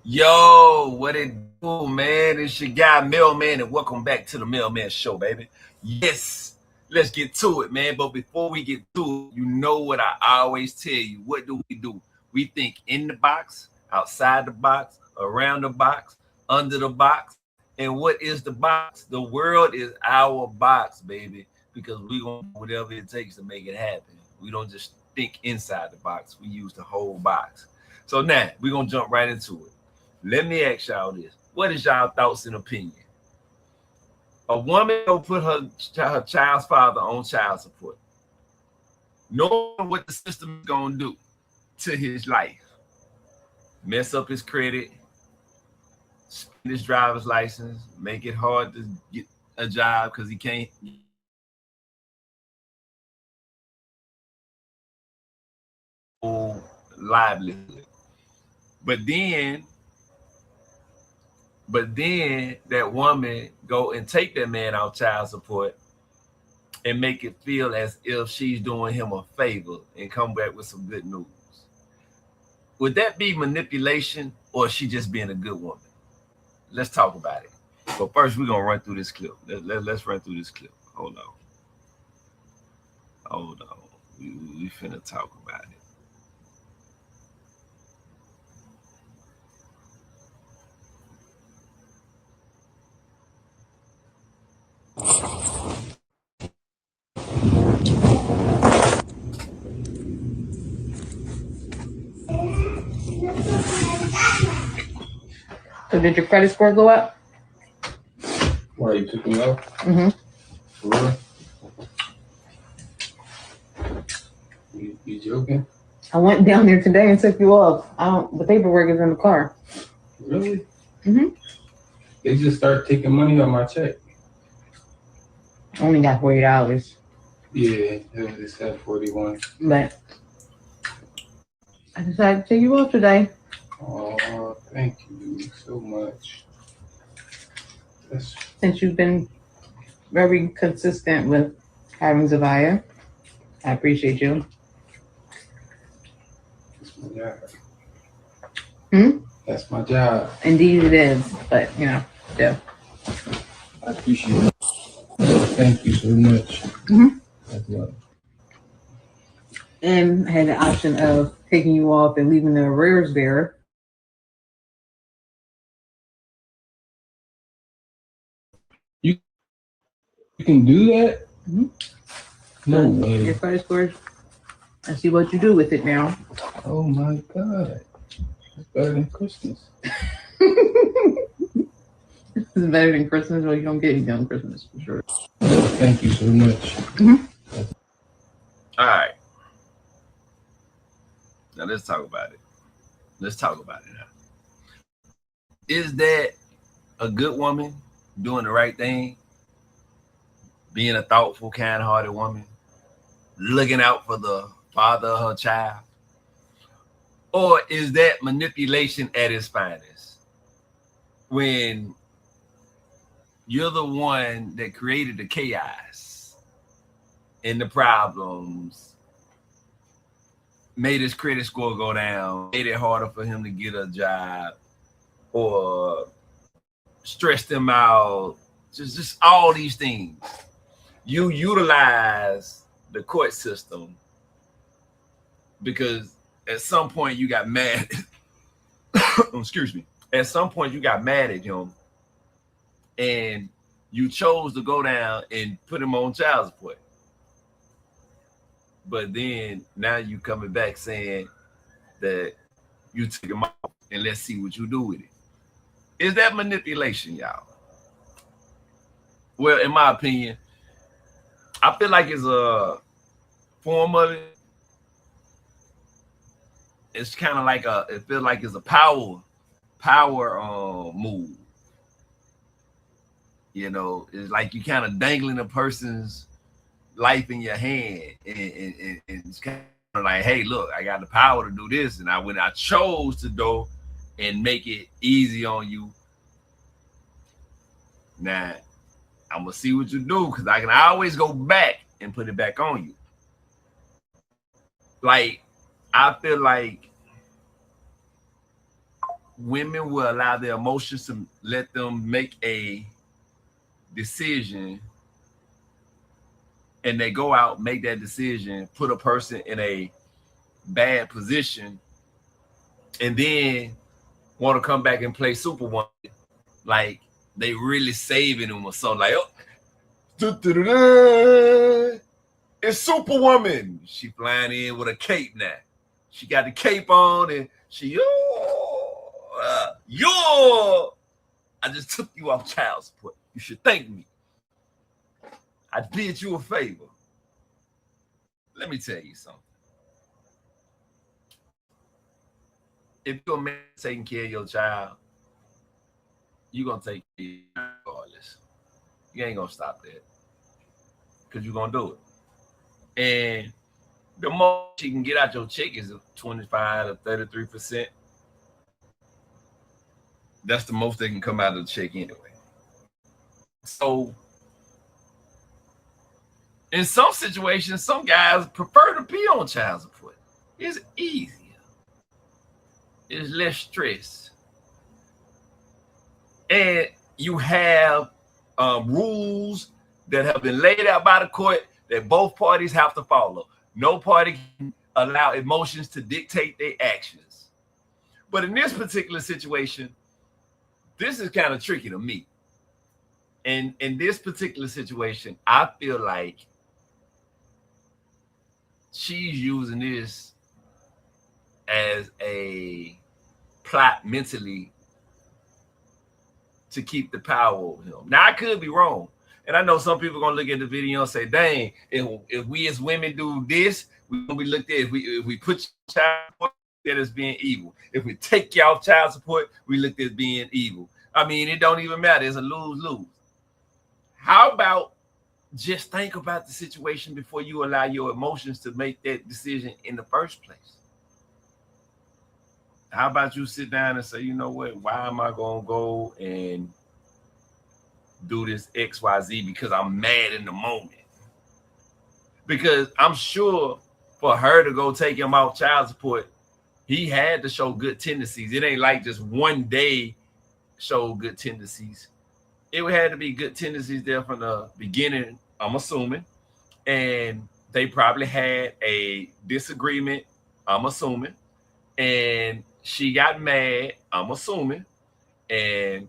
Yo, what it do, man? It's your guy, Mail Mann, and welcome back to the Mail Mann Show, baby. Yes, let's get to it, man. But before we get to it, you know what I always tell you. What do? We think in the box, outside the box, around the box, under the box. And what is the box? The world is our box, baby, because we're going to do whatever it takes to make it happen. We don't just think inside the box. We use the whole box. So now, we're going to jump right into it. Let me ask y'all this. What is y'all thoughts and opinion? A woman will put her child's father on child support, knowing what the system is going to do to his life. Mess up his credit, spend his driver's license, make it hard to get a job because he can't. Livelihood. But then that woman go and take that man off child support and make it feel as if she's doing him a favor and come back with some good news. Would that be manipulation, or is she just being a good woman? Let's talk about it. But first, we're going to run through this clip. Let's run through this clip. Hold on. We finna talk about it. So did your credit score go up? Why you took me off? Mm-hmm. For real? You joking? I went down there today and took you off. The paperwork is in the car. Really? Mm-hmm. They just start taking money on my check. Only got $40. Yeah, it was at 41. But I decided to take you off today. Oh, thank you so much. Since you've been very consistent with having Zavia, I appreciate you. That's my job. Hmm? That's my job. Indeed it is, but still. I appreciate it. Thank you so much. Mm-hmm. That's love. And I had the option of taking you off and leaving the arrears there. You can do that? Mm-hmm. No way. Your credit score. I see what you do with it now. Oh my God. It's better than Christmas. This is better than Christmas. Well, you don't get anything on Christmas for sure. Thank you so much. Mm-hmm. All right. Now let's talk about it. Now. Is that a good woman doing the right thing? Being a thoughtful, kind-hearted woman? Looking out for the father of her child? Or is that manipulation at its finest? When you're the one that created the chaos and the problems, made his credit score go down, made it harder for him to get a job, or stressed him out, just all these things. You utilize the court system because at some point you got mad. Excuse me. At some point you got mad at him and you chose to go down and put him on child support. But then now you coming back saying that you took him off and let's see what you do with it. Is that manipulation, y'all? Well, in my opinion, I feel like it's a form of it. It's kind of like it feels like it's a power move. It's like you kind of dangling a person's life in your hand, and it's kind of like, hey, look, I got the power to do this, and when I chose to go and make it easy on you, now I'm gonna see what you do, because I can always go back and put it back on you. Like, I feel like women will allow their emotions to let them make a decision, and they go out, make that decision, put a person in a bad position, and then want to come back and play Superwoman like they really saving them or something. Like, oh, it's Superwoman. She flying in with a cape now. She got the cape on, and she, I just took you off child support. You should thank me. I did you a favor. Let me tell you something. If you're a man taking care of your child, you're going to take care of it regardless. You ain't going to stop that because you're going to do it. And the most you can get out your check is 25 to 33%. That's the most they can come out of the check anyway. So, in some situations, some guys prefer to be on child support. It's easier. It's less stress. And you have rules that have been laid out by the court that both parties have to follow. No party can allow emotions to dictate their actions. But in this particular situation, this is kind of tricky to me. And in this particular situation, I feel like she's using this as a plot mentally to keep the power over him. Now, I could be wrong. And I know some people are going to look at the video and say, dang, if we as women do this, we're going to be looked at, if we put child support, that as being evil. If we take you off child support, we look at being evil. I mean, it don't even matter. It's a lose-lose. How about just think about the situation before you allow your emotions to make that decision in the first place? How about you sit down and say, you know what, why am I going to go and do this XYZ because I'm mad in the moment? Because I'm sure for her to go take him off child support, he had to show good tendencies. It ain't like just one day show good tendencies. It had to be good tendencies there from the beginning, I'm assuming. And they probably had a disagreement, I'm assuming. And she got mad, I'm assuming, and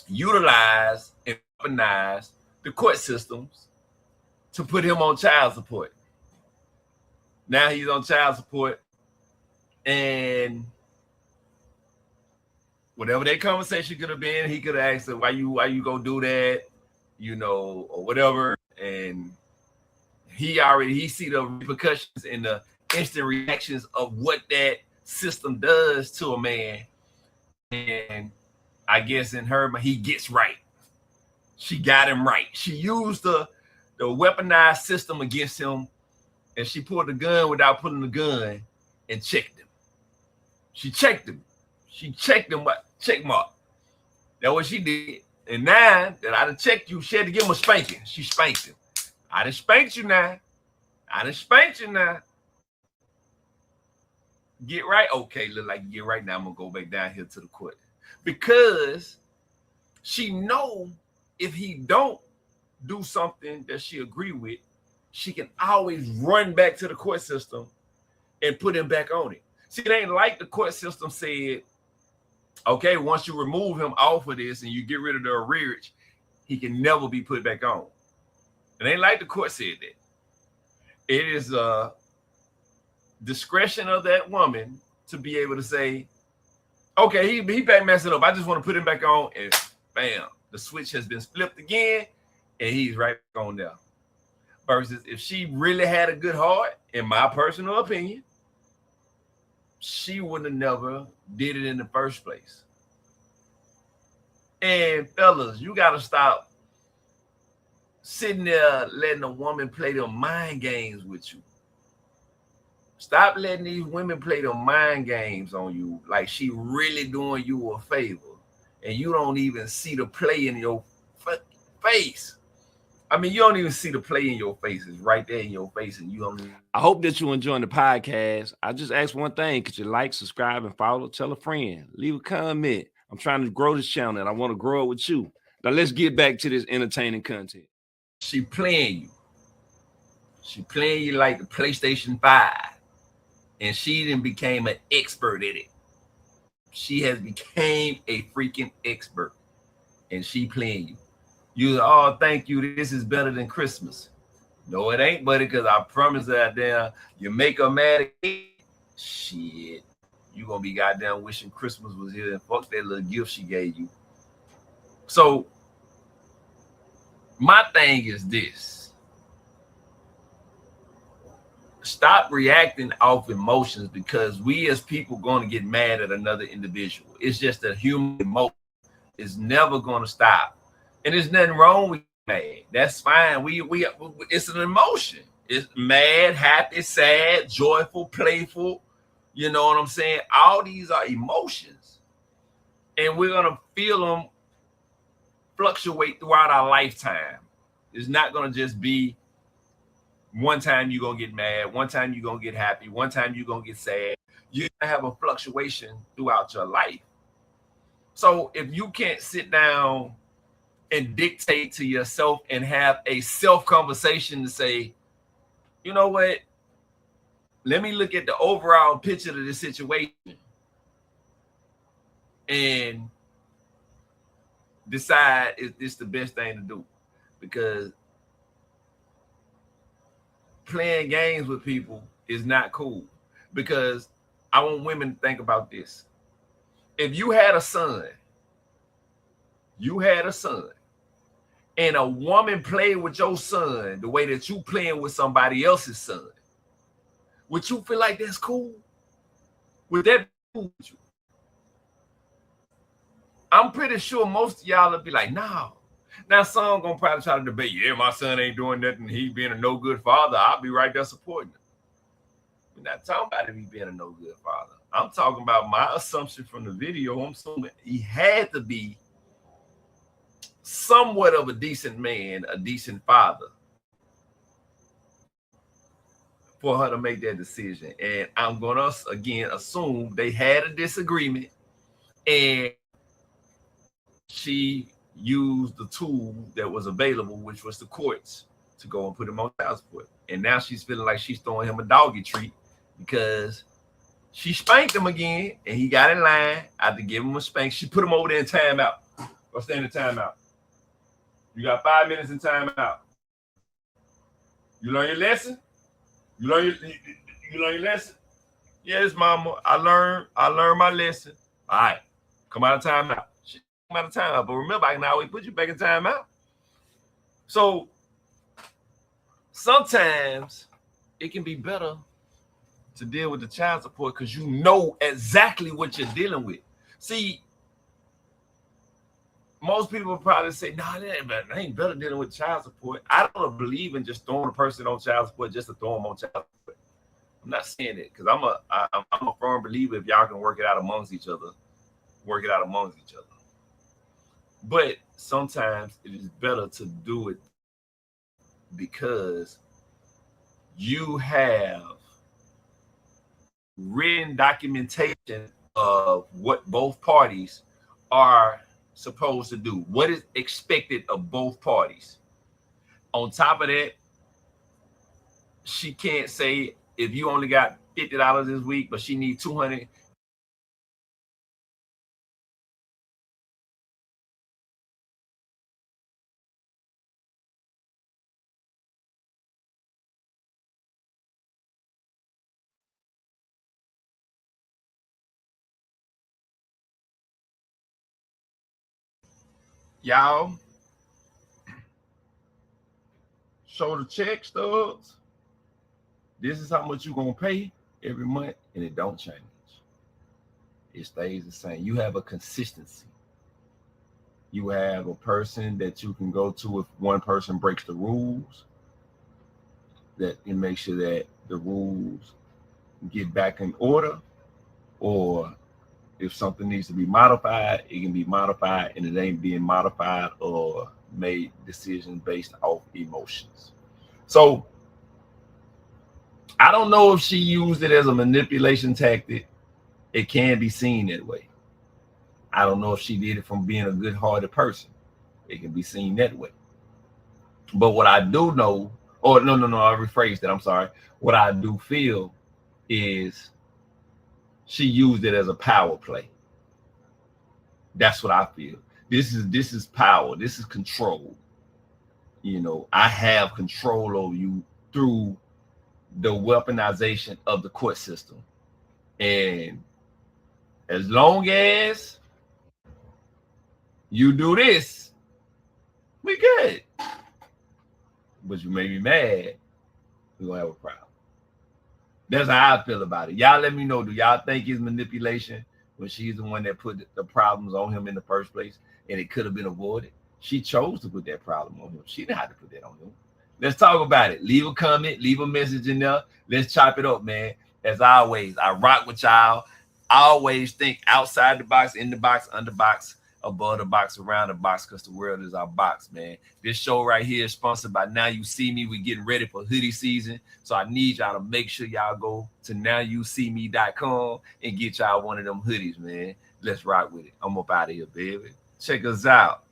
utilized and weaponized the court systems to put him on child support. Now he's on child support, and whatever that conversation could have been, he could have asked her, why you go do that, you know, or whatever. And he see the repercussions and the instant reactions of what that system does to a man. And I guess in her, he gets right. She got him right. She used the weaponized system against him, and she pulled the gun without pulling the gun and checked him. She checked him. She checked him, check mark. That's what she did. And now that I done checked you, she had to give him a spanking. She spanked him. I done spanked you now. Get right. Okay, look like you get right now. I'm going to go back down here to the court. Because she know if he don't do something that she agree with, she can always run back to the court system and put him back on it. See, it ain't like the court system said, okay, once you remove him off of this and you get rid of the arrearage, he can never be put back on. It ain't like the court said that. It is a discretion of that woman to be able to say, okay, he back messing up. I just want to put him back on, and bam, the switch has been flipped again, and he's right back on there. Versus if she really had a good heart, in my personal opinion, she would have never did it in the first place. And fellas, you got to stop sitting there letting a woman play them mind games with you. Stop letting these women play them mind games on you like she really doing you a favor, and you don't even see the play in your face. I mean, you don't even see the play in your face. It's right there in your face, and you don't. I hope that you're enjoying the podcast. I just ask one thing: could you like, subscribe, and follow? Tell a friend. Leave a comment. I'm trying to grow this channel, and I want to grow it with you. Now let's get back to this entertaining content. She playing you. She playing you like the PlayStation 5, and she then became an expert at it. She has became a freaking expert, and she playing you. You, oh, thank you. This is better than Christmas. No, it ain't, buddy, because I promise that damn, you make her mad again. Shit. You gonna be goddamn wishing Christmas was here and fuck that little gift she gave you. So my thing is this. Stop reacting off emotions, because we as people going to get mad at another individual. It's just a human emotion. It's never going to stop. And there's nothing wrong with mad. That's fine. We it's an emotion. It's mad, happy, sad, joyful, playful. You know what I'm saying? All these are emotions. And we're going to feel them fluctuate throughout our lifetime. It's not going to just be one time you're going to get mad, one time you're going to get happy, one time you're going to get sad. You're going to have a fluctuation throughout your life. So if you can't sit down and dictate to yourself and have a self-conversation to say, you know what? Let me look at the overall picture of the situation and decide if this the best thing to do. Because playing games with people is not cool. Because I want women to think about this. If you had a son, and a woman played with your son the way that you playing with somebody else's son, would you feel like that's cool? Would that be cool with you? I'm pretty sure most of y'all will be like, no. Now some gonna probably try to debate, yeah, my son ain't doing nothing, he being a no good father. I'll be right there supporting him. We're not talking about him being a no good father. I'm talking about my assumption from the video. I'm assuming he had to be somewhat of a decent man, a decent father, for her to make that decision. And I'm gonna again assume they had a disagreement and she used the tool that was available, which was the courts, to go and put him on child support. And now she's feeling like she's throwing him a doggy treat because she spanked him again and he got in line. I had to give him a spank. She put him over there in timeout. Or stand in timeout. You got 5 minutes in timeout. You learn your lesson? You learn your lesson? Yes, mama. I learned my lesson. All right. Come out of timeout. She come out of timeout. But remember, I can always put you back in timeout. So sometimes it can be better to deal with the child support because you know exactly what you're dealing with. See, most people will probably say, no, that ain't better dealing with child support. I don't believe in just throwing a person on child support just to throw them on child support. I'm not saying it because I'm a firm believer if y'all can work it out amongst each other, work it out amongst each other. But sometimes it is better to do it because you have written documentation of what both parties are supposed to do, what is expected of both parties. On top of that, she can't say if you only got $50 this week, but she needs $200. Y'all, show the check stubs. This is how much you're gonna pay every month, and it don't change. It stays the same. You have a consistency. You have a person that you can go to if one person breaks the rules, that you make sure that the rules get back in order, or if something needs to be modified, it can be modified and it ain't being modified or made decisions based off emotions. So I don't know if she used it as a manipulation tactic. It can be seen that way. I don't know if she did it from being a good-hearted person. It can be seen that way. But what I do know, or no, I rephrased it. I'm sorry. What I do feel is she used it as a power play. That's what I feel. This is power. This is control. You know, I have control over you through the weaponization of the court system. And as long as you do this, we good. But you made me mad, we're gonna have a problem. That's how I feel about it. Y'all let me know. Do y'all think it's manipulation when she's the one that put the problems on him in the first place and it could have been avoided? She chose to put that problem on him. She didn't have to put that on him. Let's talk about it. Leave a comment, leave a message in there. Let's chop it up, man. As always, I rock with y'all. I always think outside the box, in the box, under the box, above the box, around the box, because the world is our box, man. This show right here is sponsored by Now You See Me. We're getting ready for hoodie season. So I need y'all to make sure y'all go to nowyouseme.com and get y'all one of them hoodies, man. Let's rock with it. I'm up out of here, baby. Check us out.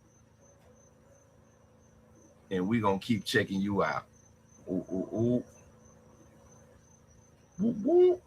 And we're going to keep checking you out. Ooh, ooh, ooh. Woo, woo.